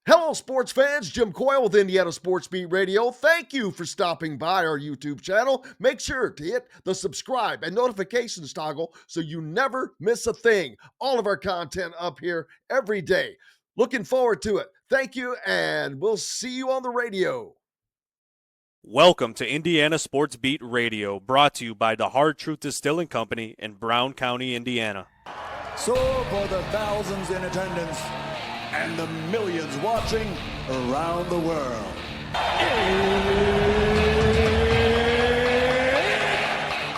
Hello, sports fans. Jim Coyle with Indiana Sports Beat Radio. Thank you for stopping by our YouTube channel. Make sure to hit the subscribe and notifications toggle so you never miss a thing. All of our content up here every day. Looking forward to it. Thank you, and we'll see you on the radio. Welcome to Indiana Sports Beat Radio, brought to you by the Hard Truth Distilling Company in Brown County, Indiana. So for the thousands in attendance and the millions watching around the world, it's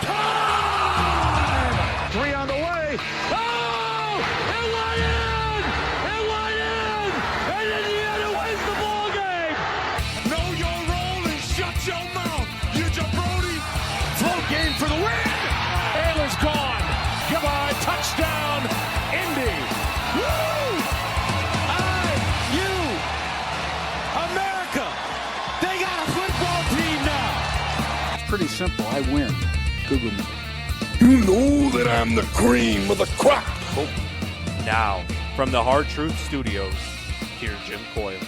time! 3 on the way. Oh! It went in! It went in! And Indiana wins the ball game! Know your role and shut your mouth, you jabroni! Float game for the win! Ayler's gone! Come on, touchdown, Indy! Woo! America! They got a football team now! It's pretty simple. I win. Google me. You know that I'm the cream of the crop. Now, from the Hard Truth Studios, here's Jim Coyle.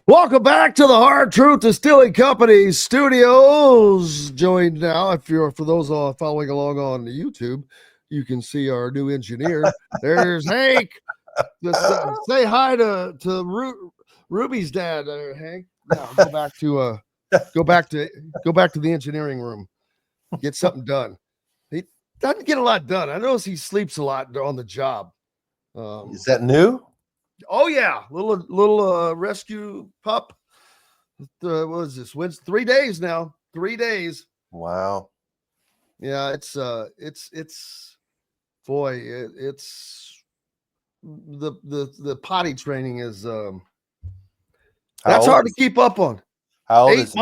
Welcome back to the Hard Truth Distilling Company studios. Joined now, for those following along on YouTube, you can see our new engineer. There's Hank. Just say hi to Ruby's dad, Hank. Now go back to the engineering room. Get something done. He doesn't get a lot done. I notice he sleeps a lot on the job. Is that new? Oh yeah, little rescue pup. What is this? 3 days now. 3 days. Wow. Yeah, it's the potty training is that's hard to keep up on. How old is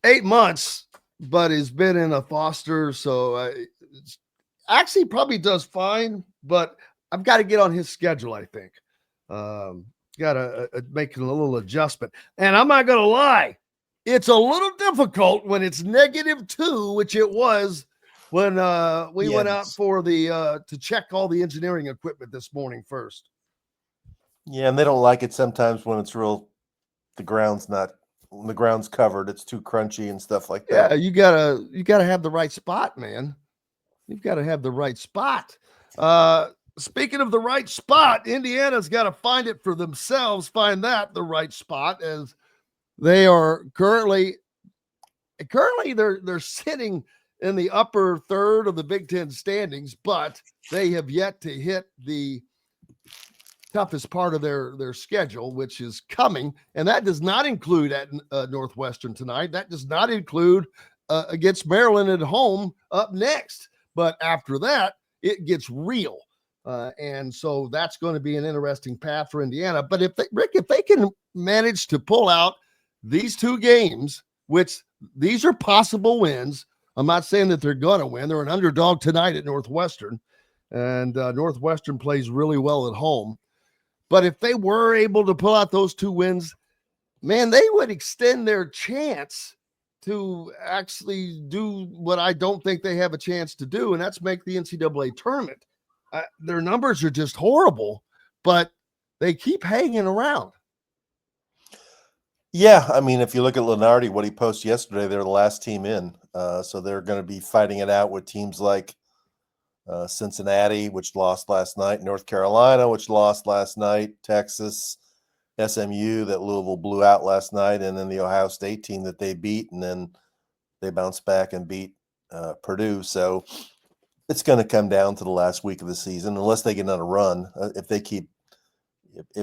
8 months, but he's been in a foster, so actually probably does fine, but I've got to get on his schedule, I think. Got to make a little adjustment. And I'm not going to lie, it's a little difficult when it's -2, which it was when we went out for the to check all the engineering equipment this morning first. Yeah, and they don't like it sometimes when it's the ground's covered, it's too crunchy and stuff like that. Yeah, you gotta have the right spot, man. You've got to have the right spot. Speaking of the right spot, Indiana's got to find it for themselves, find that the right spot, as they are currently they're sitting in the upper third of the Big Ten standings, but they have yet to hit the toughest part of their schedule, which is coming, and that does not include at Northwestern tonight. That does not include against Maryland at home up next. But after that, it gets real. And so that's going to be an interesting path for Indiana. But if they can manage to pull out these 2 games, which these are possible wins, I'm not saying that they're going to win. They're an underdog tonight at Northwestern, and Northwestern plays really well at home. But if they were able to pull out those 2 wins, man, they would extend their chance to actually do what I don't think they have a chance to do, and that's make the NCAA tournament. Their numbers are just horrible, but they keep hanging around. Yeah, I mean, if you look at Lenardi, what he posted yesterday, they're the last team in. So they're going to be fighting it out with teams like Cincinnati, which lost last night, North Carolina, which lost last night, Texas, SMU that Louisville blew out last night, and then the Ohio State team that they beat, and then they bounced back and beat Purdue. So it's going to come down to the last week of the season, unless they get on a run. If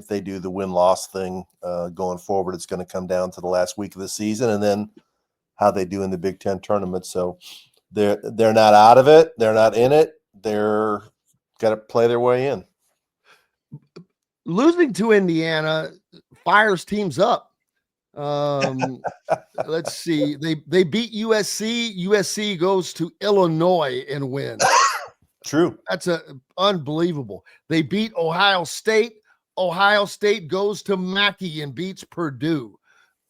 they do the win-loss thing going forward, it's going to come down to the last week of the season, and then how they do in the Big Ten tournament. So they're not out of it. They're not in it. They're got to play their way in. Losing to Indiana fires teams up. Let's see. They beat USC. USC goes to Illinois and wins. True. That's unbelievable. They beat Ohio State. Ohio State goes to Mackey and beats Purdue.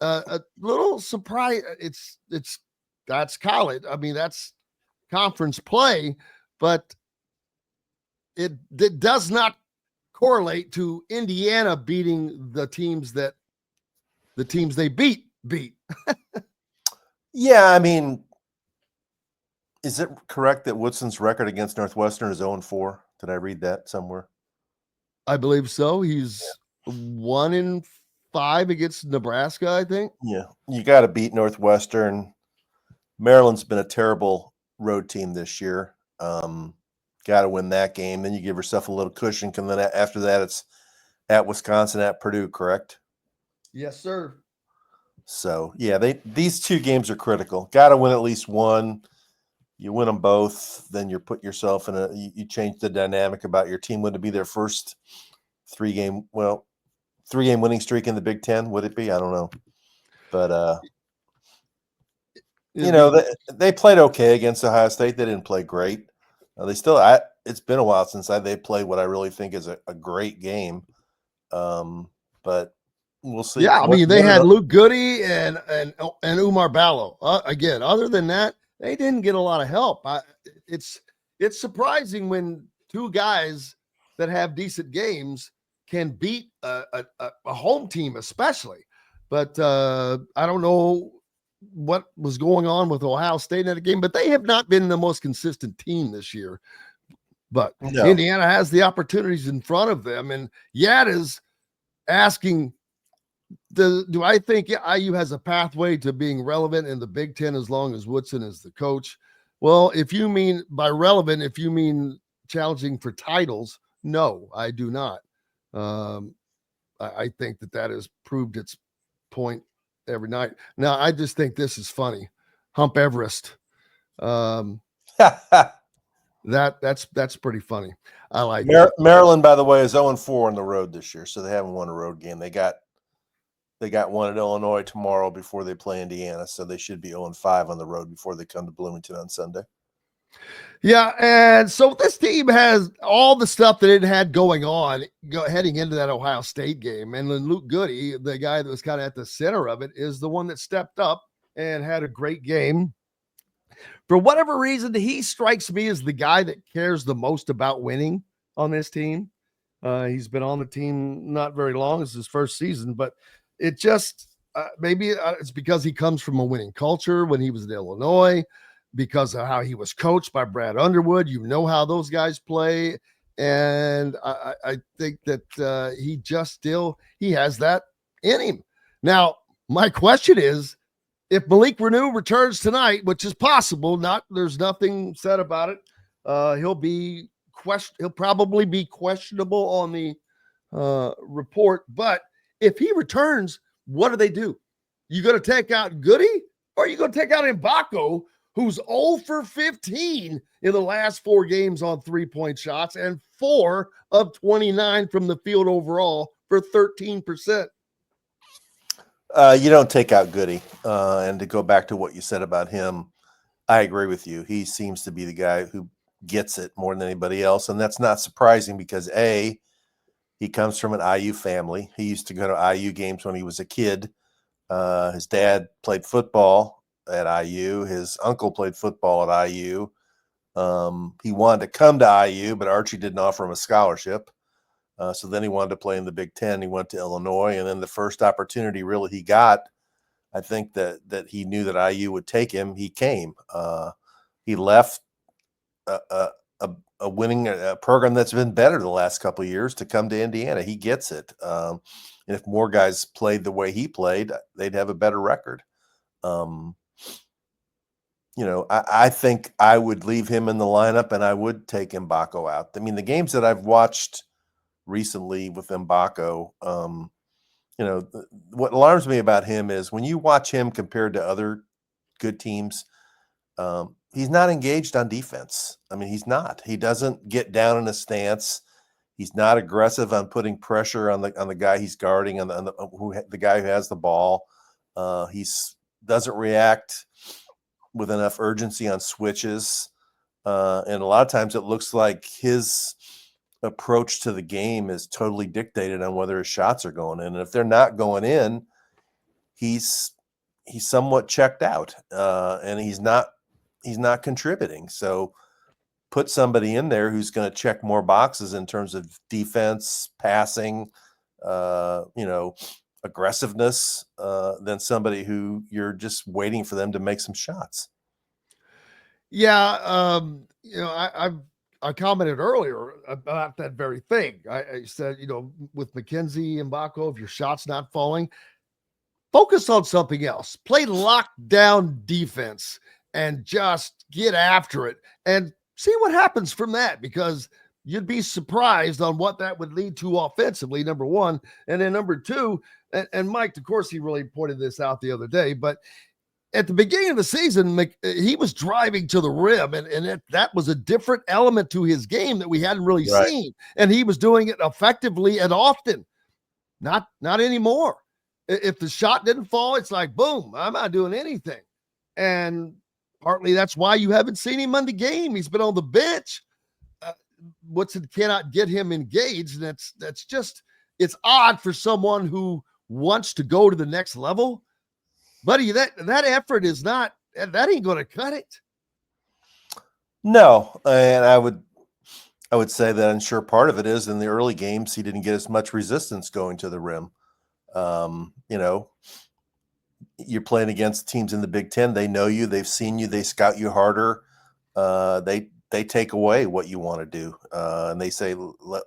A little surprise. That's college. I mean, that's conference play, but it does not correlate to Indiana beating the teams they beat. Yeah, I mean, is it correct that Woodson's record against Northwestern is 0-4? Did I read that somewhere? I believe so. He's 1-5 against Nebraska, I think. Yeah, you got to beat Northwestern. Maryland's been a terrible road team this year. Got to win that game. Then you give yourself a little cushion. And then after that, it's at Wisconsin, at Purdue, correct? Yes, sir. So, yeah, these two games are critical. Got to win at least one. You win them both, then you put yourself in you change the dynamic about your team. Would it be their first three-game winning streak in the Big Ten? Would it be? I don't know. But, they played okay against Ohio State. They didn't play great. It's been a while since they played what I really think is a great game. But we'll see. Yeah, I mean, they had Luke Goody and Umar Ballo. Again, other than that, they didn't get a lot of help. It's surprising when two guys that have decent games can beat a home team, especially. But I don't know what was going on with Ohio State in that game, but they have not been the most consistent team this year. But No. Indiana has the opportunities in front of them, and Yad is asking, do I think IU has a pathway to being relevant in the Big Ten as long as Woodson is the coach? Well, if you mean by relevant, if you mean challenging for titles, no, I do not. I think that has proved its point every night. Now, I just think this is funny. Hump Everest. That's pretty funny. I like Maryland, by the way, is 0-4 on the road this year, so they haven't won a road game. They got one at Illinois tomorrow before they play Indiana, so they should be 0-5 on the road before they come to Bloomington on Sunday. Yeah, and so this team has all the stuff that it had going on heading into that Ohio State game. And then Luke Goody, the guy that was kind of at the center of it, is the one that stepped up and had a great game. For whatever reason, he strikes me as the guy that cares the most about winning on this team. He's been on the team not very long. It's his first season, but it just maybe it's because he comes from a winning culture when he was in Illinois, because of how he was coached by Brad Underwood. You know how those guys play. And I think that he has that in him. Now, my question is, if Malik Reneau returns tonight, which is possible, there's nothing said about it, he'll probably be questionable on the report. But if he returns, what do? You going to take out Goody, or are you going to take out Mgbako, who's 0 for 15 in the last 4 games on 3-point shots and 4 of 29 from the field overall for 13%? You don't take out Goody. And to go back to what you said about him, I agree with you. He seems to be the guy who gets it more than anybody else. And that's not surprising because, A, he comes from an IU family. He used to go to IU games when he was a kid. His dad played football at IU. His uncle played football at IU. He wanted to come to IU, but Archie didn't offer him a scholarship. So then he wanted to play in the Big Ten. He went to Illinois, and then the first opportunity really he got, I think that he knew that IU would take him. He came. He left a winning program that's been better the last couple of years to come to Indiana. He gets it. And if more guys played the way he played, they'd have a better record. I think I would leave him in the lineup, and I would take Mgbako out. I mean, the games that I've watched recently with Mgbako, what alarms me about him is when you watch him compared to other good teams, he's not engaged on defense. I mean, he's not. He doesn't get down in a stance. He's not aggressive on putting pressure on the guy he's guarding, on the guy who has the ball. He doesn't react with enough urgency on switches, and a lot of times it looks like his approach to the game is totally dictated on whether his shots are going in, and if they're not going in, he's somewhat checked out, and he's not contributing. So put somebody in there who's going to check more boxes in terms of defense, passing, aggressiveness, than somebody who you're just waiting for them to make some shots. Yeah, I commented earlier about that very thing. I said, with Mackenzie Mgbako, if your shot's not falling, focus on something else. Play lockdown defense and just get after it and see what happens from that, because you'd be surprised on what that would lead to offensively, number one. And then number two, and Mike, of course, he really pointed this out the other day, but at the beginning of the season, he was driving to the rim, and that was a different element to his game that we hadn't really seen. And he was doing it effectively and often. Not anymore. If the shot didn't fall, it's like, boom, I'm not doing anything. And partly that's why you haven't seen him on the game. He's been on the bench. Cannot get him engaged. And that's just, it's odd for someone who wants to go to the next level. Buddy, that effort is not, that ain't going to cut it. No. And I would say that I'm sure part of it is in the early games, he didn't get as much resistance going to the rim. You're playing against teams in the Big Ten. They know you, they've seen you, they scout you harder. They take away what you want to do. And they say,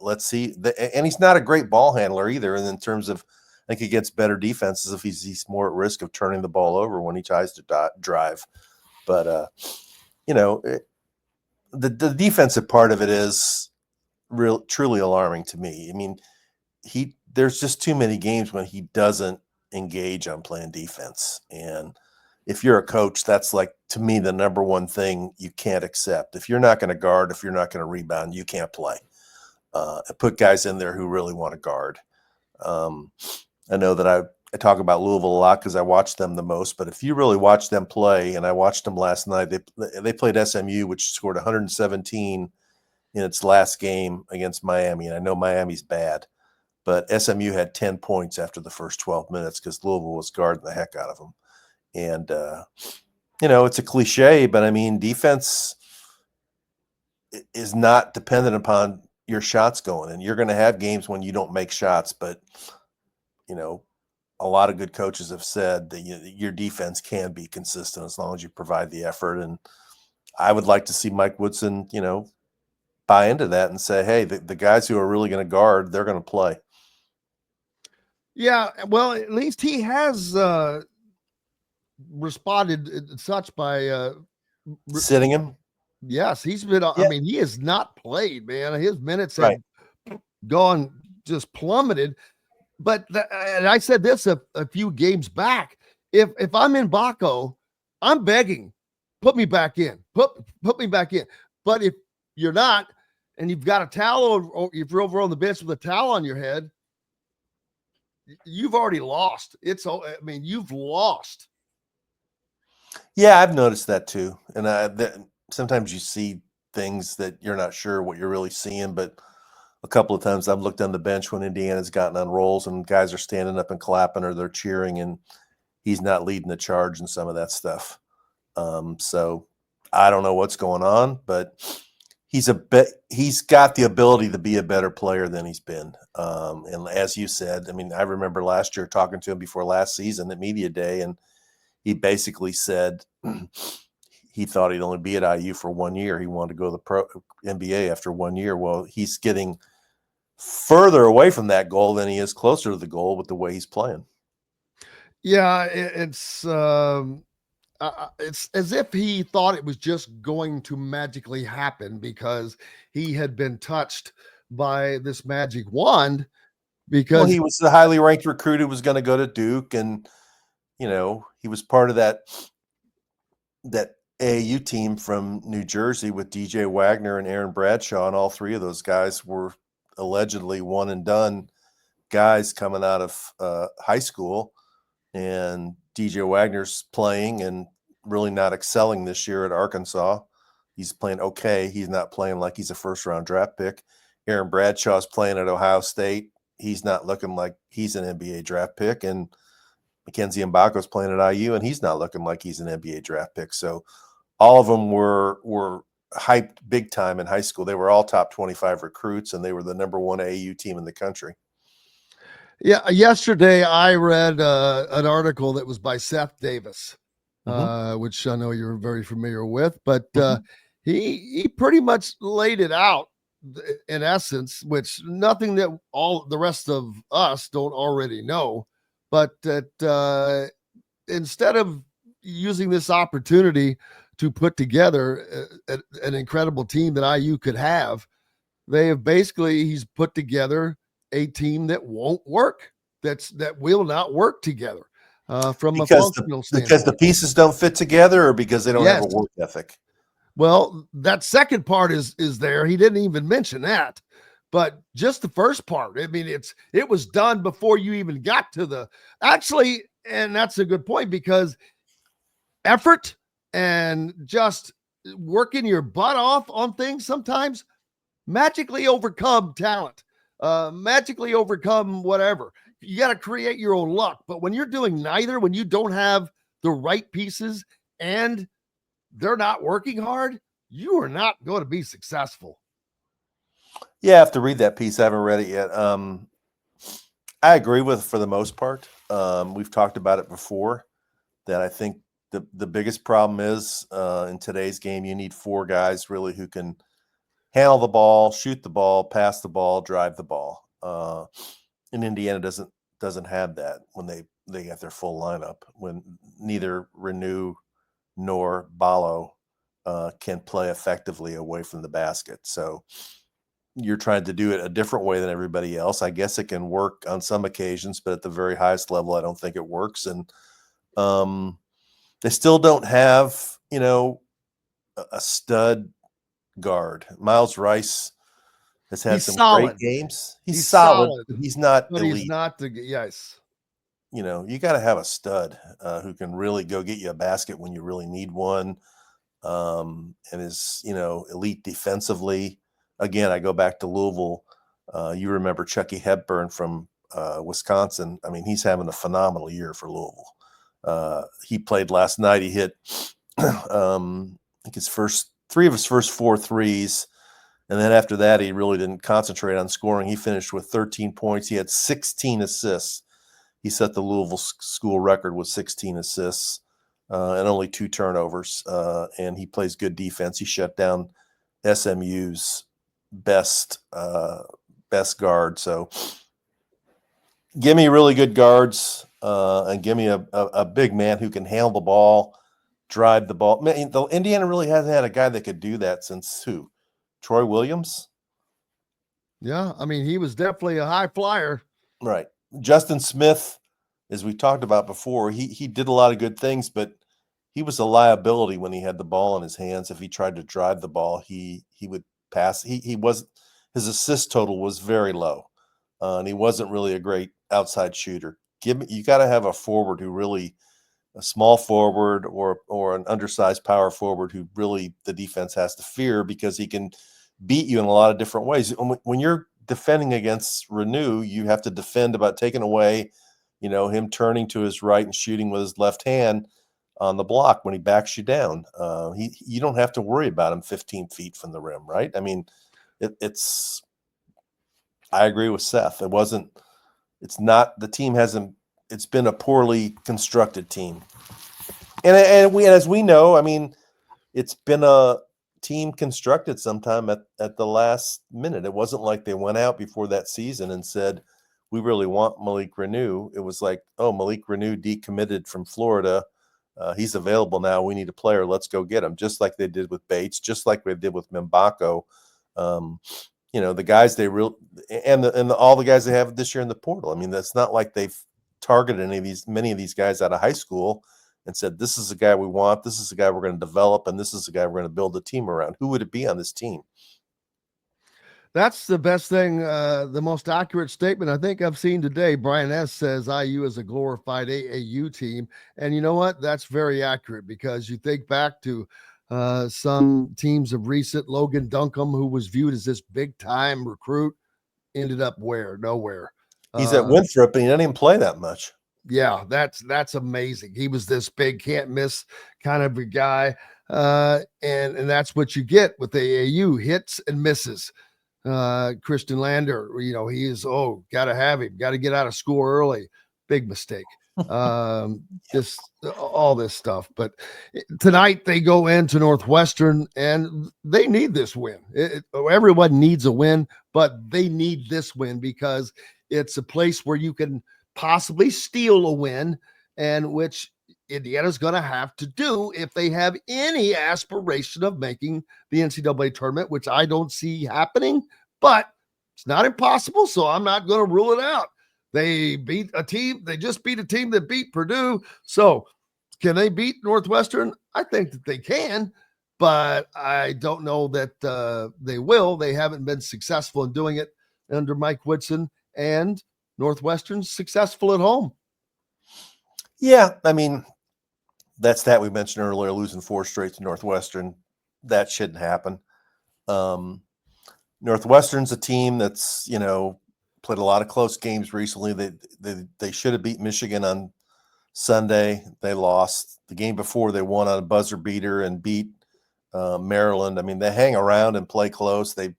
let's see. And he's not a great ball handler either. And in terms of, I think against better defenses, if he's more at risk of turning the ball over when he tries to drive. But, the defensive part of it is truly alarming to me. I mean, there's just too many games when he doesn't engage on playing defense. And if you're a coach, that's like, to me, the number one thing you can't accept. If you're not going to guard, if you're not going to rebound, you can't play. Put guys in there who really want to guard. I know that I talk about Louisville a lot because I watch them the most, but if you really watch them play, and I watched them last night, they played SMU, which scored 117 in its last game against Miami. And I know Miami's bad, but SMU had 10 points after the first 12 minutes because Louisville was guarding the heck out of them. And, it's a cliche, but I mean, defense is not dependent upon your shots going. And you're going to have games when you don't make shots, but, a lot of good coaches have said that your defense can be consistent as long as you provide the effort. And I would like to see Mike Woodson, buy into that and say, hey, the guys who are really going to guard, they're going to play. Yeah, well, at least he has responded such by sitting him. Yes, he's been. Yeah. I mean, he has not played, man. His minutes have gone just plummeted. But and I said this a few games back. If I'm in Mgbako, I'm begging, put me back in. Put me back in. But if you're not, and you've got a towel, or if you're over on the bench with a towel on your head, you've already lost. You've lost. Yeah, I've noticed that too. And sometimes you see things that you're not sure what you're really seeing, but a couple of times I've looked on the bench when Indiana's gotten on rolls and guys are standing up and clapping or they're cheering and he's not leading the charge and some of that stuff. So I don't know what's going on, but he's got the ability to be a better player than he's been. And as you said, I mean, I remember last year talking to him before last season at Media Day, and he basically said he thought he'd only be at IU for 1 year. He wanted to go to the pro NBA after 1 year. Well, he's getting further away from that goal than he is closer to the goal with the way he's playing. Yeah, it's as if he thought it was just going to magically happen because he had been touched by this magic wand. Because he was the highly ranked recruit who was going to go to Duke, and he was part of that AAU team from New Jersey with DJ Wagner and Aaron Bradshaw, and all three of those guys were allegedly one and done guys coming out of high school. And DJ Wagner's playing and really not excelling this year at Arkansas. He's playing okay. He's not playing like he's a first-round draft pick. Aaron Bradshaw's playing at Ohio State. He's not looking like he's an NBA draft pick. And Mackenzie Mgbako's playing at IU, and he's not looking like he's an NBA draft pick. So all of them were hyped big time in high school. They were all top 25 recruits, and they were the number 1 AU team in the country. Yeah, yesterday I read an article that was by Seth Davis, which I know you're very familiar with, but he pretty much laid it out in essence, which nothing that all the rest of us don't already know, but that instead of using this opportunity to put together an incredible team that IU could have, he's put together a team that won't work, that will not work together from a functional standpoint. Because the pieces don't fit together, or because they don't have a work ethic? Well, that second part is there. He didn't even mention that, but just the first part. I mean, it was done before you even got to and that's a good point, because effort and just working your butt off on things sometimes magically overcome talent, magically overcome whatever. You got to create your own luck. But when you're doing neither, when you don't have the right pieces and they're not working hard, you are not going to be successful. Yeah, I have to read that piece. I haven't read it yet. I agree with it for the most part. We've talked about it before, that I think the biggest problem is in today's game, you need 4 guys really who can handle the ball, shoot the ball, pass the ball, drive the ball. And Indiana doesn't have that when they got their full lineup, when neither Reneau nor Ballo can play effectively away from the basket. So you're trying to do it a different way than everybody else. I guess it can work on some occasions, but at the very highest level, I don't think it works. And they still don't have, a stud guard. Miles Rice has had some great games. He's solid, but he's not elite. He's not yes. You got to have a stud who can really go get you a basket when you really need one, and is, elite defensively. Again, I go back to Louisville. You remember Chucky Hepburn from Wisconsin. I mean, he's having a phenomenal year for Louisville. He played last night. He hit, I think his first 4 threes. And then after that, he really didn't concentrate on scoring. He finished with 13 points. He had 16 assists. He set the Louisville school record with 16 assists and only 2 turnovers. And he plays good defense. He shut down SMU's best guard. So give me really good guards and give me a big man who can handle the ball, drive the ball. Man, Indiana really hasn't had a guy that could do that since who? Troy Williams? Yeah, I mean, he was definitely a high flyer. Right. Justin Smith, as we talked about before, he did a lot of good things, but he was a liability when he had the ball in his hands. If he tried to drive the ball, he would pass. His assist total was very low, and he wasn't really a great outside shooter. You got to have a forward who really, a small forward or an undersized power forward who really the defense has to fear, because he can beat you in a lot of different ways. When you're defending against Reneau, you have to defend about taking away, him turning to his right and shooting with his left hand on the block when he backs you down. You don't have to worry about him 15 feet from the rim, right? I mean, I agree with Seth. It's been a poorly constructed team. And as we know, I mean, it's been a team constructed sometime at the last minute. It wasn't like they went out before that season and said, we really want Malik Reneau. It was like, oh, Malik Reneau decommitted from Florida. He's available now. We need a player. Let's go get him. Just like they did with Bates, just like they did with Mgbako. The guys all the guys they have this year in the portal. I mean, that's not like they've targeted many of these guys out of high school and said, this is the guy we want. This is the guy we're going to develop. And this is the guy we're going to build a team around. Who would it be on this team? That's the best thing, the most accurate statement I think I've seen today. Brian S. says IU is a glorified AAU team. And you know what? That's very accurate, because you think back to some teams of recent, Logan Duncombe, who was viewed as this big-time recruit, ended up where? Nowhere. He's at Winthrop, and he didn't even play that much. Yeah, that's amazing. He was this big, can't miss kind of a guy. And that's what you get with AAU, hits and misses. Christian Lander, he is, got to have him, got to get out of school early. Big mistake. Just all this stuff. But tonight they go into Northwestern and they need this win. Everyone needs a win, but they need this win because it's a place where you can possibly steal a win, and which Indiana's going to have to do if they have any aspiration of making the NCAA tournament, which I don't see happening, but it's not impossible. So I'm not going to rule it out. They just beat a team that beat Purdue. So can they beat Northwestern? I think that they can, but I don't know that they will. They haven't been successful in doing it under Mike Woodson, and Northwestern's successful at home. Yeah, I mean, that's that we mentioned earlier, losing 4 straight to Northwestern. That shouldn't happen. Northwestern's a team that's, played a lot of close games recently. They should have beat Michigan on Sunday. They lost. The game before, they won on a buzzer beater and beat Maryland. I mean, they hang around and play close. They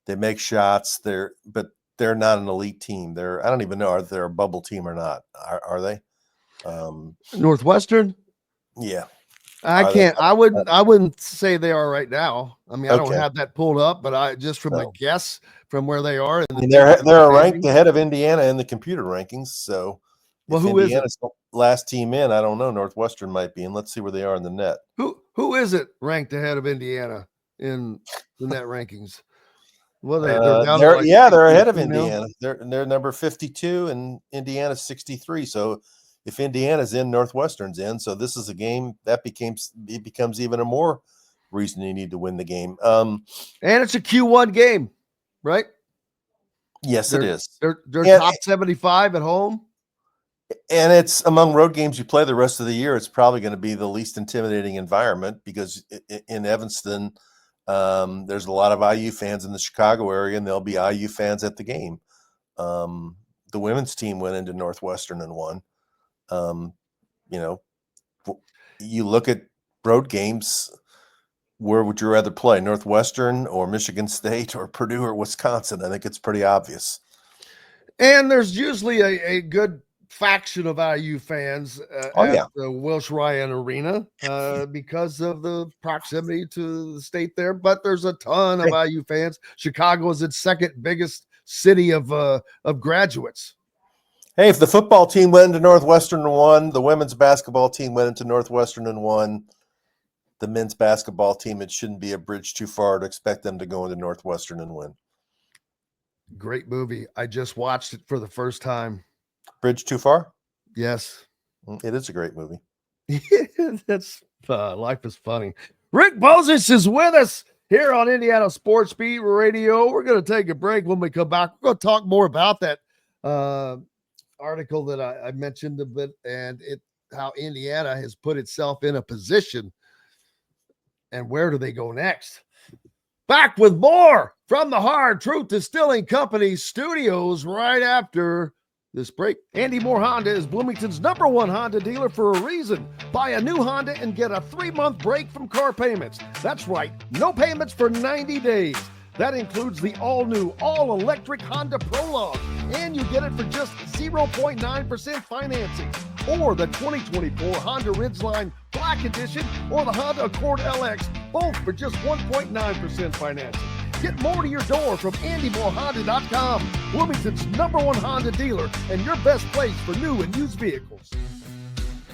make shots. But they're not an elite team. I don't even know if they're a bubble team or not. Are they? Northwestern? Yeah. I wouldn't say they are right now. I mean, I don't have that pulled up, but I just from a guess from where they are. They're ranked ahead of Indiana in the computer rankings. So, well, who is Indiana's the last team in? I don't know. Northwestern might be, and let's see where they are in the net. Who is it ranked ahead of Indiana in the net rankings? Well, they're down they're ahead of Indiana. They're number 52, and Indiana's 63. So, if Indiana's in, Northwestern's in. So this is a game that becomes even a more reason you need to win the game. And it's a Q1 game, right? Yes, it is. They're top 75 at home. And it's among road games you play the rest of the year. It's probably going to be the least intimidating environment because in Evanston, there's a lot of IU fans in the Chicago area, and there'll be IU fans at the game. The women's team went into Northwestern and won. You look at road games, where would you rather play, Northwestern or Michigan State or Purdue or Wisconsin? I think it's pretty obvious. And there's usually a good faction of IU fans at the Welsh Ryan Arena because of the proximity to the state there. But there's a ton of IU fans. Chicago is its second biggest city of graduates. Hey, if the football team went into Northwestern and won, the women's basketball team went into Northwestern and won, the men's basketball team, it shouldn't be a bridge too far to expect them to go into Northwestern and win. Great movie. I just watched it for the first time. Bridge Too Far? Yes. It is a great movie. That's life is funny. Rick Bozich is with us here on Indiana Sports Beat Radio. We're going to take a break. When we come back, we're going to talk more about that article that I mentioned a bit, and how Indiana has put itself in a position, and where do they go next? Back with more from the Hard Truth Distilling Company studios right after this break. Andy Moore Honda is Bloomington's #1 Honda dealer for a reason. Buy a new Honda and get a 3-month break from car payments. That's right, no payments for 90 days. That includes the all-new, all-electric Honda Prologue, and you get it for just 0.9% financing, or the 2024 Honda Ridgeline Black Edition, or the Honda Accord LX, both for just 1.9% financing. Get more to your door from AndyMooreHonda.com, Bloomington's #1 Honda dealer, and your best place for new and used vehicles.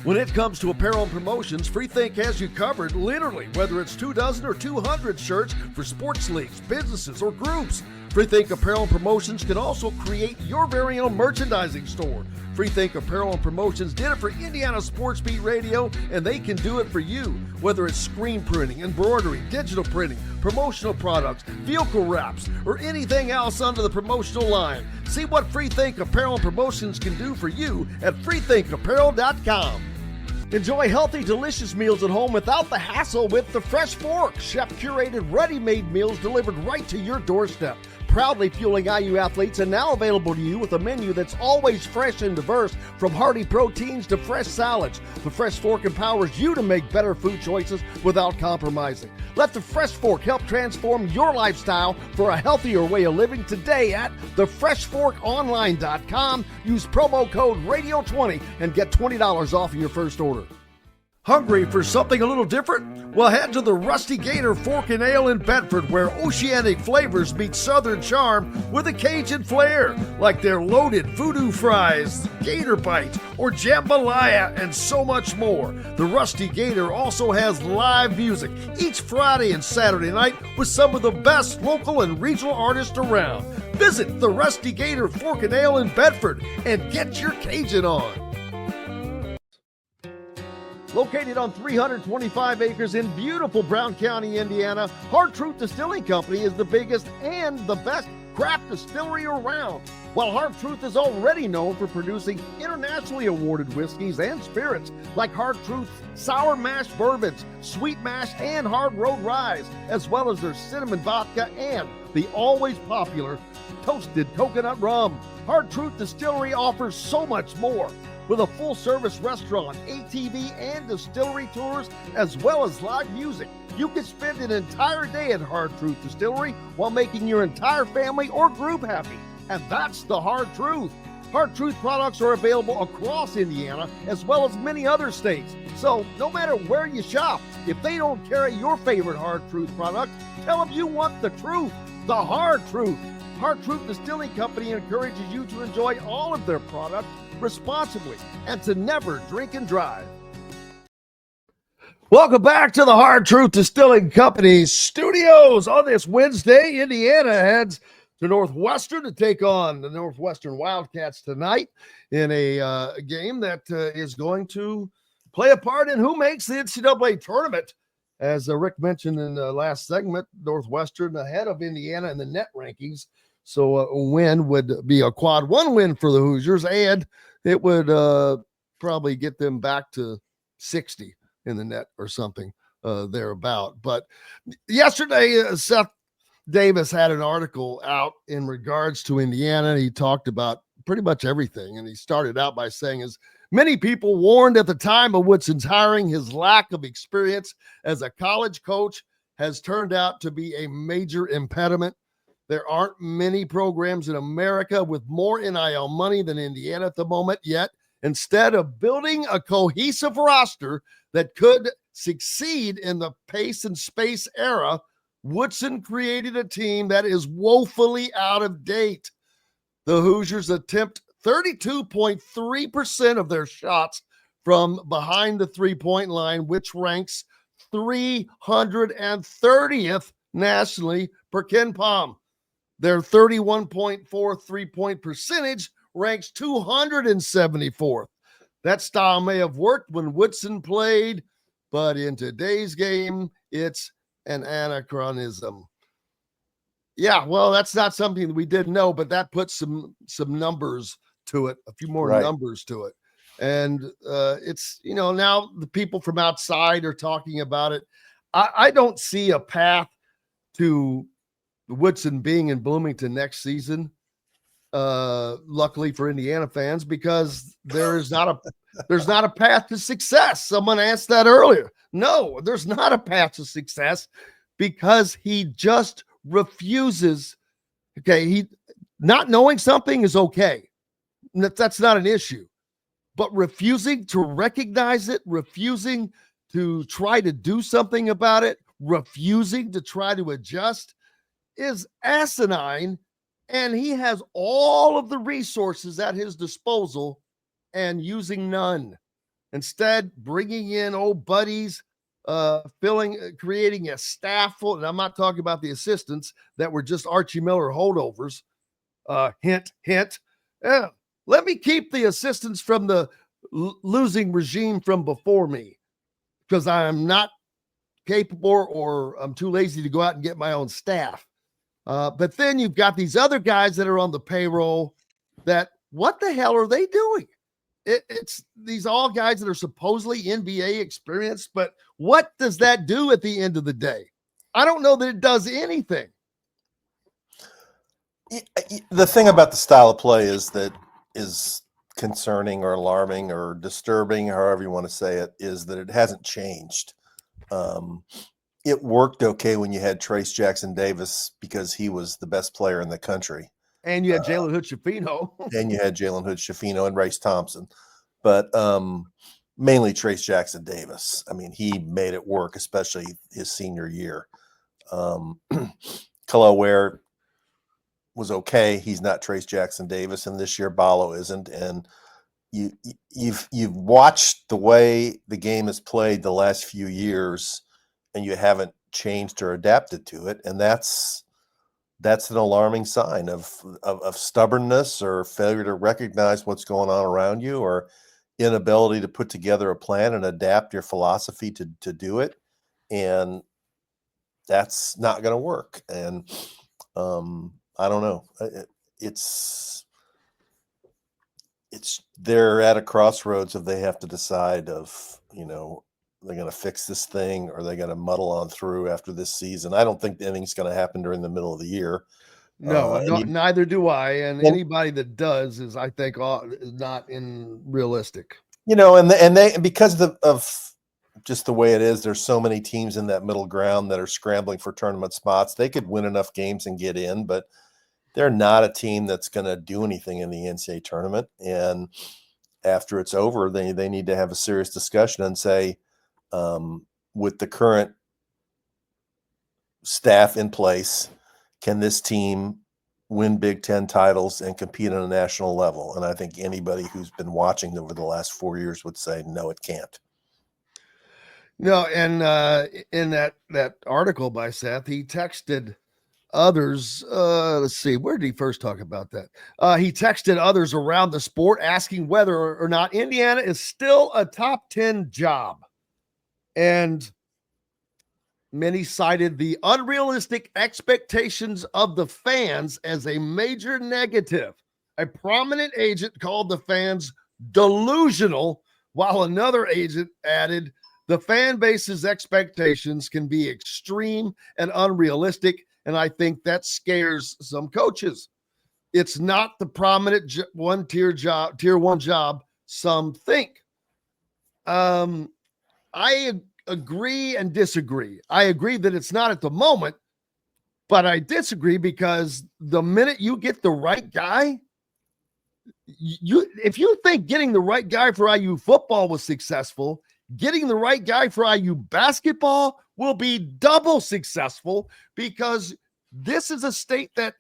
When it comes to apparel and promotions, Freethink has you covered, literally, whether it's 24 or 200 shirts for sports leagues, businesses, or groups. Freethink Apparel and Promotions can also create your very own merchandising store. Freethink Apparel and Promotions did it for Indiana Sports Beat Radio, and they can do it for you. Whether it's screen printing, embroidery, digital printing, promotional products, vehicle wraps, or anything else under the promotional line. See what Freethink Apparel and Promotions can do for you at freethinkapparel.com. Enjoy healthy, delicious meals at home without the hassle with the Fresh Fork. Chef-curated, ready-made meals delivered right to your doorstep. proudly fueling IU athletes and now available to you with a menu that's always fresh and diverse, from hearty proteins to fresh salads. The Fresh Fork empowers you to make better food choices without compromising. Let the Fresh Fork help transform your lifestyle for a healthier way of living today at thefreshforkonline.com. Use promo code RADIO20 and get $20 off your first order. Hungry for something a little different? Well, head to the Rusty Gator Fork and Ale in Bedford, where oceanic flavors meet southern charm with a Cajun flair, like their loaded voodoo fries, gator bites, or jambalaya, and so much more. The Rusty Gator also has live music each Friday and Saturday night with some of the best local and regional artists around. Visit the Rusty Gator Fork and Ale in Bedford and get your Cajun on. Located on 325 acres in beautiful Brown County, Indiana, Hard Truth Distilling Company is the biggest and the best craft distillery around. While Hard Truth is already known for producing internationally awarded whiskeys and spirits like Hard Truth's sour mash bourbons, sweet mash, and hard road ryes, as well as their cinnamon vodka and the always popular toasted coconut rum. Hard Truth Distillery offers so much more. With a full-service restaurant, ATV, and distillery tours, as well as live music, you can spend an entire day at Hard Truth Distillery while making your entire family or group happy. And that's the Hard Truth. Hard Truth products are available across Indiana, as well as many other states. So no matter where you shop, if they don't carry your favorite Hard Truth product, tell them you want the truth, the Hard Truth. Hard Truth Distilling Company encourages you to enjoy all of their products responsibly and to never drink and drive. Welcome back to the Hard Truth Distilling Company studios. On this Wednesday, Indiana heads to Northwestern to take on the Northwestern Wildcats tonight in a game that is going to play a part in who makes the NCAA tournament. As Rick mentioned in the last segment, Northwestern ahead of Indiana in the net rankings. So a win would be a quad one win for the Hoosiers, and it would probably get them back to 60 in the net or something thereabout. But yesterday, Seth Davis had an article out in regards to Indiana. He talked about pretty much everything, and he started out by saying, as many people warned at the time of Woodson's hiring, his lack of experience as a college coach has turned out to be a major impediment. There aren't many programs in America with more NIL money than Indiana at the moment, yet instead of building a cohesive roster that could succeed in the pace and space era, Woodson created a team that is woefully out of date. The Hoosiers attempt 32.3% of their shots from behind the three-point line, which ranks 330th nationally per Ken Palm. Their 31.4 three-point percentage ranks 274th. That style may have worked when Woodson played, but in today's game, it's an anachronism. Yeah, well, that's not something that we didn't know, but that puts some numbers to it, a few more numbers to it. And it's, now the people from outside are talking about it. I don't see a path to Woodson being in Bloomington next season, luckily for Indiana fans, because there's not a path to success. Someone asked that earlier. No, there's not a path to success because he just refuses. Okay, he not knowing something is okay. That's not an issue. But refusing to recognize it, refusing to try to do something about it, refusing to try to adjust is asinine, and he has all of the resources at his disposal and using none. Instead, bringing in old buddies, creating a staff full, and I'm not talking about the assistants that were just Archie Miller holdovers. Hint, hint. Yeah, let me keep the assistants from the losing regime from before me because I am not capable or I'm too lazy to go out and get my own staff. But then you've got these other guys that are on the payroll that what the hell are they doing? It's these all guys that are supposedly NBA experienced, but what does that do at the end of the day? I don't know that it does anything. The thing about the style of play is concerning or alarming or disturbing, however you want to say it, is that it hasn't changed. It worked okay when you had Trace Jackson Davis because he was the best player in the country. And you had Jalen Hood-Schifino. And you had Jalen Hood-Schifino and Race Thompson. But mainly Trace Jackson Davis. I mean, he made it work, especially his senior year. Khalil Ware was okay. He's not Trace Jackson Davis, and this year Ballo isn't. And you've watched the way the game is played the last few years, and you haven't changed or adapted to it, and that's an alarming sign of stubbornness or failure to recognize what's going on around you, or inability to put together a plan and adapt your philosophy to do it. And that's not going to work. And I don't know. It's they're at a crossroads if they have to decide of, they're going to fix this thing or they're going to muddle on through after this season. I don't think anything's going to happen during the middle of the year. No, neither do I. And anybody that does is, I think, is not realistic. And they because of just the way it is, there's so many teams in that middle ground that are scrambling for tournament spots. They could win enough games and get in, but they're not a team that's going to do anything in the NCAA tournament. And after it's over, they need to have a serious discussion and say, with the current staff in place, can this team win Big Ten titles and compete on a national level? And I think anybody who's been watching over the last 4 years would say, no, it can't. No, and in that article by Seth, he texted others. Let's see, where did he first talk about that? He texted others around the sport asking whether or not Indiana is still a top 10 job. And many cited the unrealistic expectations of the fans as a major negative. A prominent agent called the fans delusional, while another agent added, the fan base's expectations can be extreme and unrealistic, and I think that scares some coaches. It's not the prominent tier one job some think. I agree and disagree. I agree that it's not at the moment, but I disagree because the minute you get the right guy, if you think getting the right guy for IU football was successful, getting the right guy for IU basketball will be double successful, because this is a state that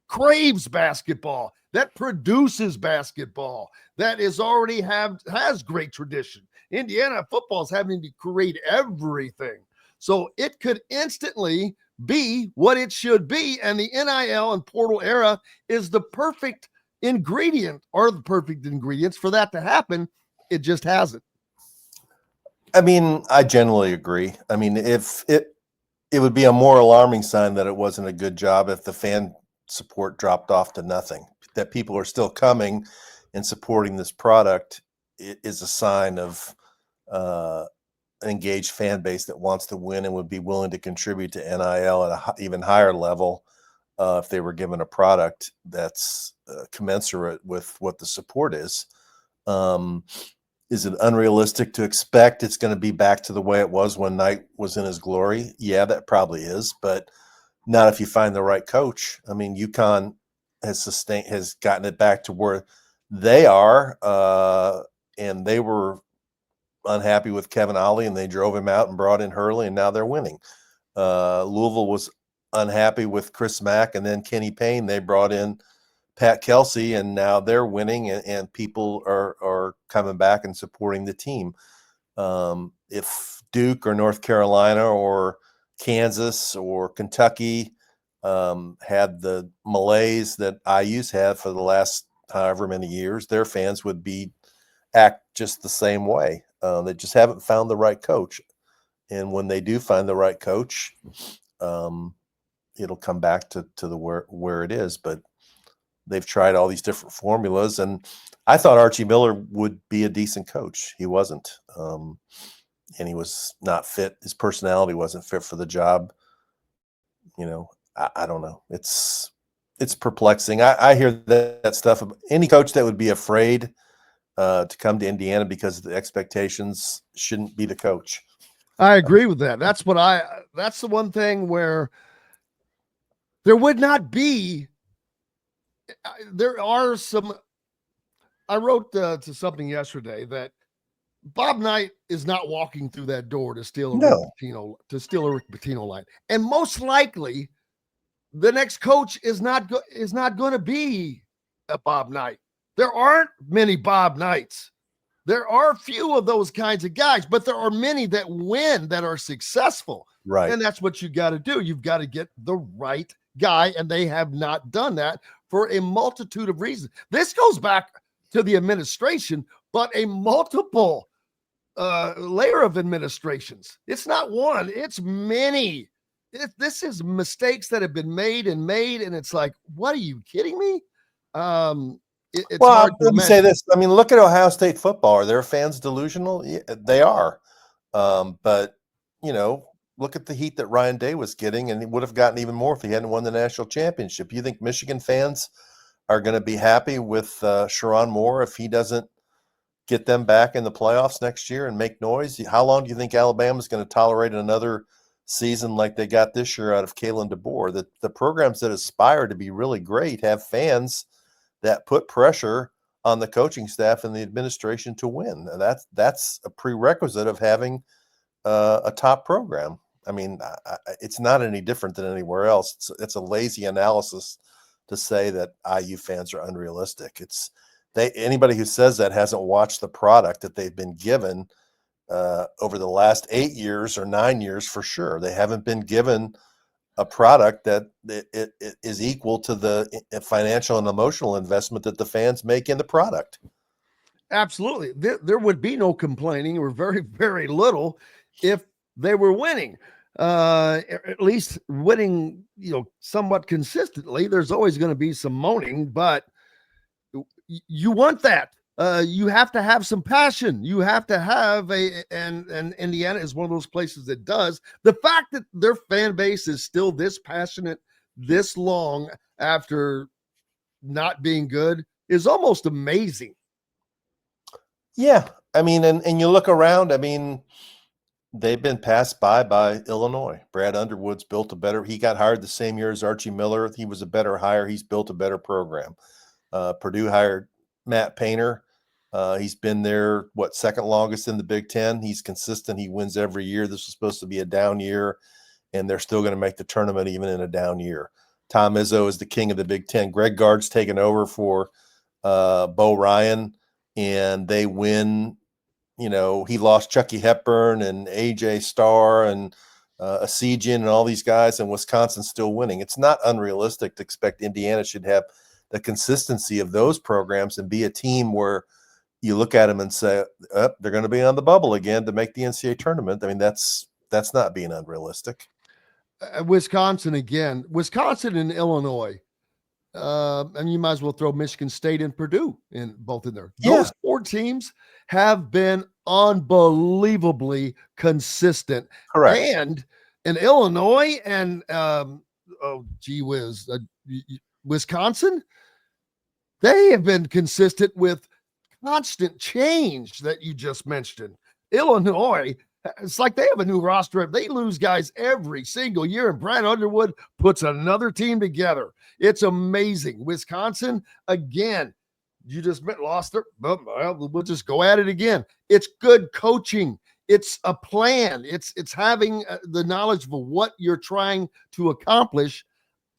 craves basketball, that produces basketball, that is already has great tradition. Indiana football is having to create everything. So it could instantly be what it should be. And the NIL and portal era is the perfect ingredient, or the perfect ingredients for that to happen. It just hasn't. I mean, I generally agree. I mean, if it would be a more alarming sign that it wasn't a good job if the fan support dropped off to nothing. That people are still coming and supporting this product is a sign of an engaged fan base that wants to win and would be willing to contribute to NIL at an even higher level if they were given a product that's commensurate with what the support is. Is it unrealistic to expect it's going to be back to the way it was when Knight was in his glory? Yeah, that probably is, but not if you find the right coach. I mean, UConn has gotten it back to where they are, and they were unhappy with Kevin Ollie, and they drove him out and brought in Hurley, and now they're winning. Louisville was unhappy with Chris Mack, and then Kenny Payne. They brought in Pat Kelsey, and now they're winning, and people are coming back and supporting the team. If Duke or North Carolina or Kansas or Kentucky had the malaise that IU's had for the last however many years, their fans would act just the same way. They just haven't found the right coach. And when they do find the right coach, it'll come back to the where it is. But they've tried all these different formulas, and I thought Archie Miller would be a decent coach. He wasn't, and he was not fit. His personality wasn't fit for the job. I don't know. It's it's perplexing. I hear that stuff. Any coach that would be afraid to come to Indiana because the expectations shouldn't be the coach. I agree with that. That's the one thing where there would not be, there are some, I wrote to something yesterday that Bob Knight is not walking through that door to steal a Rick Pitino line. And most likely the next coach is not going to be a Bob Knight. There aren't many Bob Knights. There are a few of those kinds of guys, but there are many that win, that are successful. Right. And that's what you got to do. You've got to get the right guy, and they have not done that for a multitude of reasons. This goes back to the administration, but a multiple layer of administrations. It's not one, it's many. This is mistakes that have been made, and it's like, what are you kidding me? It's hard to let me say this. I mean, look at Ohio State football. Are their fans delusional? Yeah, they are. But, look at the heat that Ryan Day was getting, and he would have gotten even more if he hadn't won the national championship. You think Michigan fans are going to be happy with Sherrone Moore if he doesn't get them back in the playoffs next year and make noise? How long do you think Alabama's going to tolerate another season like they got this year out of Kalen DeBoer? The programs that aspire to be really great have fans that put pressure on the coaching staff and the administration to win. And that's a prerequisite of having a top program. I mean, it's not any different than anywhere else. It's a lazy analysis to say that IU fans are unrealistic. Anybody who says that hasn't watched the product that they've been given over the last 8 years or 9 years for sure. They haven't been given a product that it is equal to the financial and emotional investment that the fans make in the product. Absolutely. There would be no complaining, or very, very little, if they were winning. At least winning, somewhat consistently. There's always going to be some moaning, but you want that. You have to have some passion. You have to have and Indiana is one of those places that does. The fact that their fan base is still this passionate this long after not being good is almost amazing. Yeah. I mean, and you look around, I mean, they've been passed by Illinois. Brad Underwood's built he got hired the same year as Archie Miller. He was a better hire. He's built a better program. Purdue hired Matt Painter. He's been there, second longest in the Big Ten. He's consistent. He wins every year. This was supposed to be a down year, and they're still going to make the tournament even in a down year. Tom Izzo is the king of the Big Ten. Greg Gard's taken over for Bo Ryan, and they win. He lost Chucky Hepburn and A.J. Starr and Asigian and all these guys, and Wisconsin's still winning. It's not unrealistic to expect Indiana should have the consistency of those programs and be a team where you look at them and say, they're going to be on the bubble again to make the NCAA tournament. I mean, that's not being unrealistic. Wisconsin again. Wisconsin and Illinois. And you might as well throw Michigan State and Purdue in there. Yeah. Those four teams have been unbelievably consistent. Correct. And in Illinois and Wisconsin, they have been consistent with constant change that you just mentioned. Illinois, it's like they have a new roster. They lose guys every single year, and Brad Underwood puts another team together. It's amazing. Wisconsin, again, you just lost their, well, we'll just go at it again. It's good coaching. It's a plan. It's having the knowledge of what you're trying to accomplish.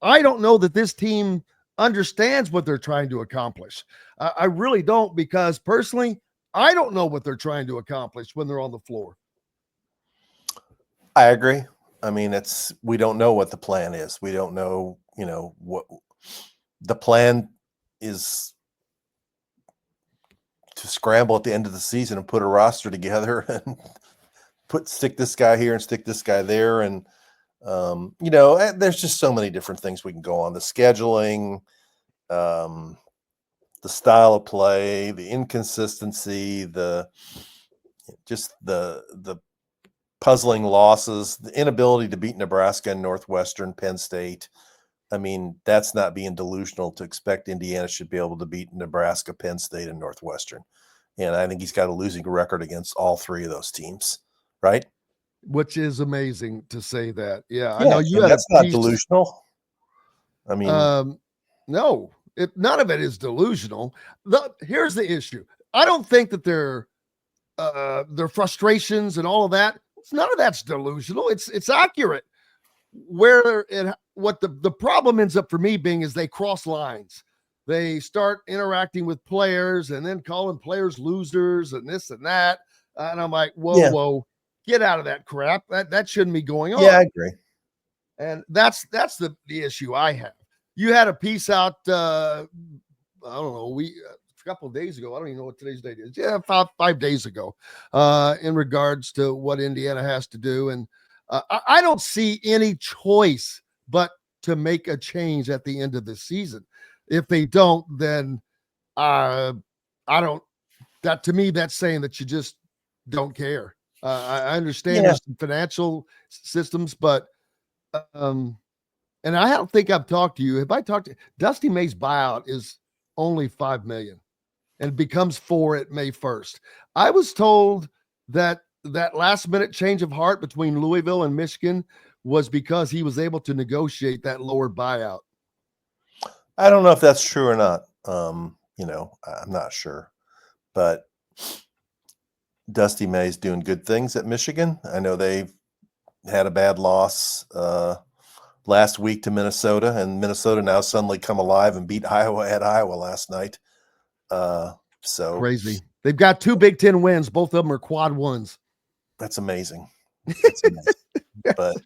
I don't know that this team understands what they're trying to accomplish. I really don't, because personally, I don't know what they're trying to accomplish when they're on the floor. I agree. I mean, we don't know what the plan is. We don't know, what the plan is, to scramble at the end of the season and put a roster together and stick this guy here and stick this guy there. And, there's just so many different things we can go on. The scheduling, the style of play, the inconsistency, the puzzling losses, the inability to beat Nebraska and Northwestern, Penn State. I mean, that's not being delusional to expect Indiana should be able to beat Nebraska, Penn State, and Northwestern. And I think he's got a losing record against all three of those teams, right? Which is amazing to say that. Yeah, I Yeah, know you and had a that's not piece. delusional. I mean, No, none of it is delusional. Here's the issue. I don't think that their frustrations and all of that, none of that's delusional. It's accurate. What the problem ends up for me being is they cross lines. They start interacting with players and then calling players losers and this and that. And I'm like, whoa, get out of that crap. That shouldn't be going on. Yeah, I agree. And that's the issue I have. You had a piece out, I don't know, a couple of days ago. I don't even know what today's date is. Yeah, 5 days ago, in regards to what Indiana has to do. And I don't see any choice but to make a change at the end of the season. If they don't, then I don't. That to me, that's saying that you just don't care. I understand there's some financial systems, but and I don't think I've talked to you. Have I talked to Dusty May's buyout is only $5 million and becomes $4 million at May 1st. I was told that last minute change of heart between Louisville and Michigan was because he was able to negotiate that lower buyout. I don't know if that's true or not. I'm not sure, but Dusty May's doing good things at Michigan. I know they had a bad loss last week to Minnesota, and Minnesota now suddenly come alive and beat Iowa at Iowa last night. So crazy. They've got 2 Big Ten wins. Both of them are quad ones. That's amazing. That's amazing. But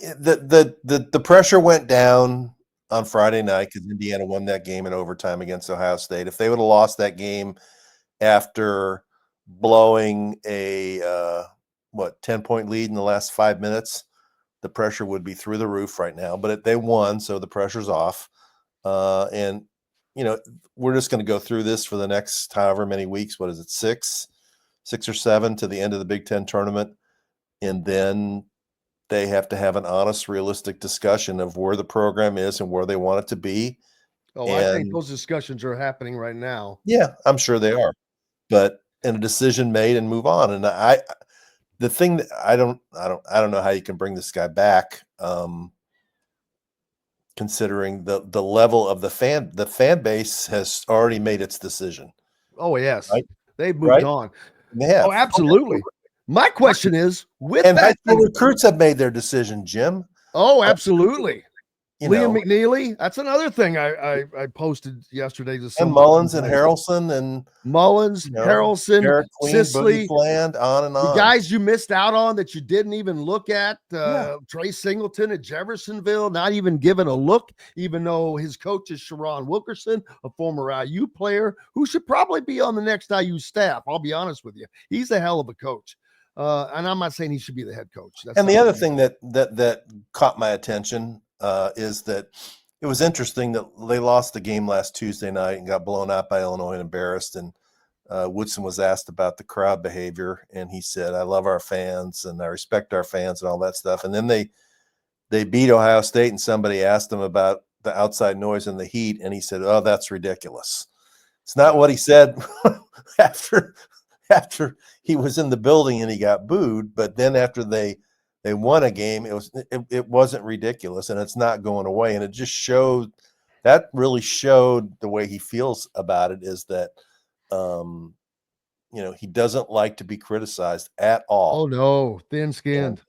the pressure went down on Friday night because Indiana won that game in overtime against Ohio State. If they would have lost that game after blowing a 10-point lead in the last 5 minutes, the pressure would be through the roof right now. But they won, so the pressure's off. And we're just going to go through this for the next however many weeks. What is it, 6 or 7 to the end of the Big Ten tournament? And then they have to have an honest, realistic discussion of where the program is and where they want it to be. Oh, I think those discussions are happening right now. Yeah, I'm sure they are. But and a decision made and move on. And the thing that I don't know how you can bring this guy back, considering the level of the fan base has already made its decision. Oh yes, right? They've moved on. Yeah. Oh, absolutely. My question is, and high school recruits have made their decision, Jim. Oh, absolutely. Liam McNeely. That's another thing I posted yesterday. And Mullins and Harrelson and Harrelson, Sisley, Bland, on and on. The guys you missed out on that you didn't even look at. Trey Singleton at Jeffersonville, not even given a look, even though his coach is Sharon Wilkerson, a former IU player who should probably be on the next IU staff. I'll be honest with you. He's a hell of a coach. And I'm not saying he should be the head coach. And the other thing that caught my attention is that it was interesting that they lost the game last Tuesday night and got blown out by Illinois and embarrassed. And Woodson was asked about the crowd behavior, and he said, "I love our fans and I respect our fans and all that stuff." And then they beat Ohio State, and somebody asked him about the outside noise and the heat, and he said, "Oh, that's ridiculous." It's not what he said after he was in the building and he got booed, but then after they won a game, it wasn't ridiculous, and it's not going away. And it just really showed the way he feels about it, is that he doesn't like to be criticized at all. Oh no, thin-skinned.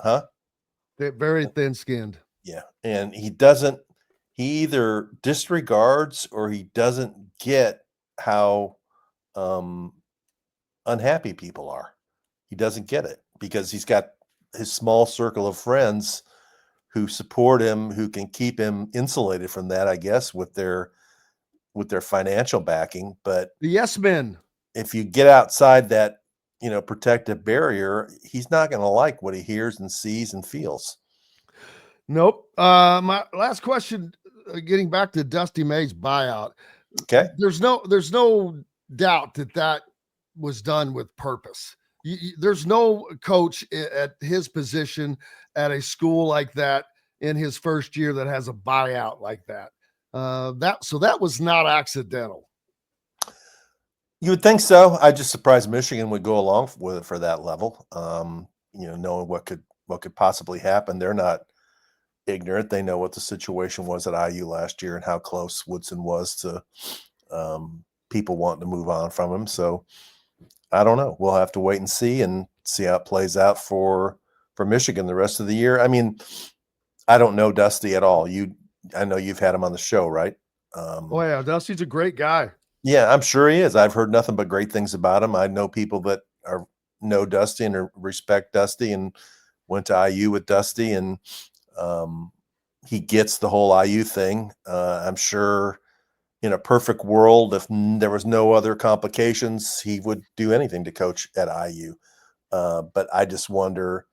They're very thin-skinned. Yeah. And he either disregards or he doesn't get how unhappy people are. He doesn't get it because he's got his small circle of friends who support him, who can keep him insulated from that, I guess, with their financial backing. But the yes men, if you get outside that, protective barrier, he's not going to like what he hears and sees and feels. Nope. My last question, getting back to Dusty May's buyout. Okay. There's no doubt that was done with purpose. There's no coach at his position at a school like that in his first year that has a buyout like that. So that was not accidental. You would think so. I just surprised Michigan would go along with it for that level. Knowing what could possibly happen. They're not ignorant. They know what the situation was at IU last year and how close Woodson was to people wanting to move on from him. So I don't know. We'll have to wait and see how it plays out for Michigan the rest of the year. I mean, I don't know Dusty at all. I know you've had him on the show, right? Oh yeah, Dusty's a great guy. Yeah, I'm sure he is. I've heard nothing but great things about him. I know people that know Dusty and respect Dusty and went to IU with Dusty, and he gets the whole IU thing. I'm sure in a perfect world, if there was no other complications, he would do anything to coach at IU. But I just wonder,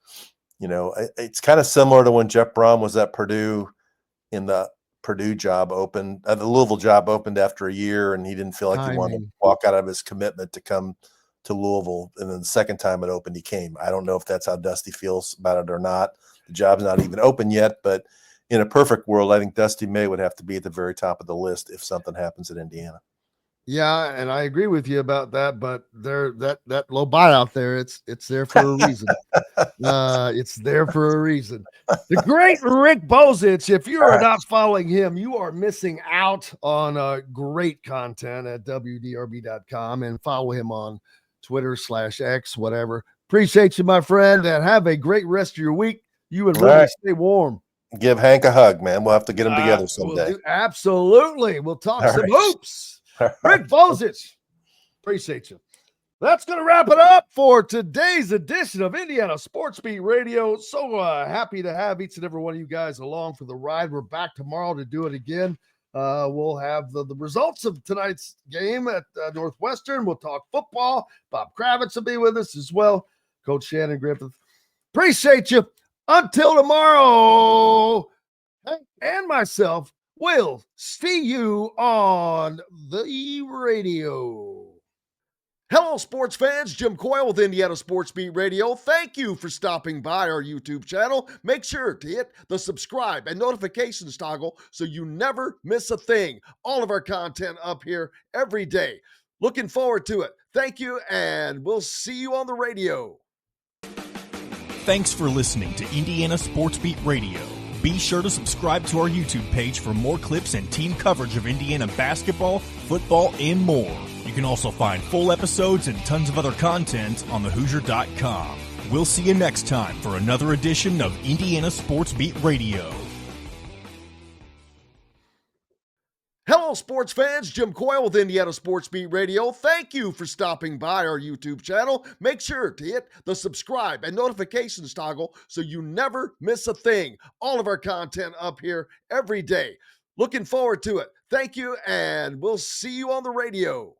it's kind of similar to when Jeff Brom was at Purdue in the Purdue job opened, the Louisville job opened after a year, and he didn't feel like he wanted to walk out of his commitment to come to Louisville. And then the second time it opened, he came. I don't know if that's how Dusty feels about it or not. The job's not even open yet, but in a perfect world, I think Dusty May would have to be at the very top of the list if something happens at Indiana. Yeah, and I agree with you about that, but that low buyout there, it's there for a reason. It's there for a reason. The great Rick Bozich, if you are not following him, you are missing out on great content at WDRB.com, and follow him on Twitter /X, whatever. Appreciate you, my friend, and have a great rest of your week. You and Willie stay warm. Give Hank a hug, man. We'll have to get them together someday. Absolutely. We'll talk some hoops. Rick Bozich, appreciate you. That's going to wrap it up for today's edition of Indiana Sports Beat Radio. So happy to have each and every one of you guys along for the ride. We're back tomorrow to do it again. We'll have the results of tonight's game at Northwestern. We'll talk football. Bob Kravitz will be with us as well. Coach Shannon Griffith. Appreciate you. Until tomorrow, Hank and myself will see you on the radio. Hello, sports fans. Jim Coyle with Indiana Sports Beat Radio. Thank you for stopping by our YouTube channel. Make sure to hit the subscribe and notifications toggle so you never miss a thing. All of our content up here every day. Looking forward to it. Thank you, and we'll see you on the radio. Thanks for listening to Indiana Sports Beat Radio. Be sure to subscribe to our YouTube page for more clips and team coverage of Indiana basketball, football, and more. You can also find full episodes and tons of other content on thehoosier.com. We'll see you next time for another edition of Indiana Sports Beat Radio. Hello, sports fans. Jim Coyle with Indiana Sports Beat Radio. Thank you for stopping by our YouTube channel. Make sure to hit the subscribe and notifications toggle so you never miss a thing. All of our content up here every day. Looking forward to it. Thank you, and we'll see you on the radio.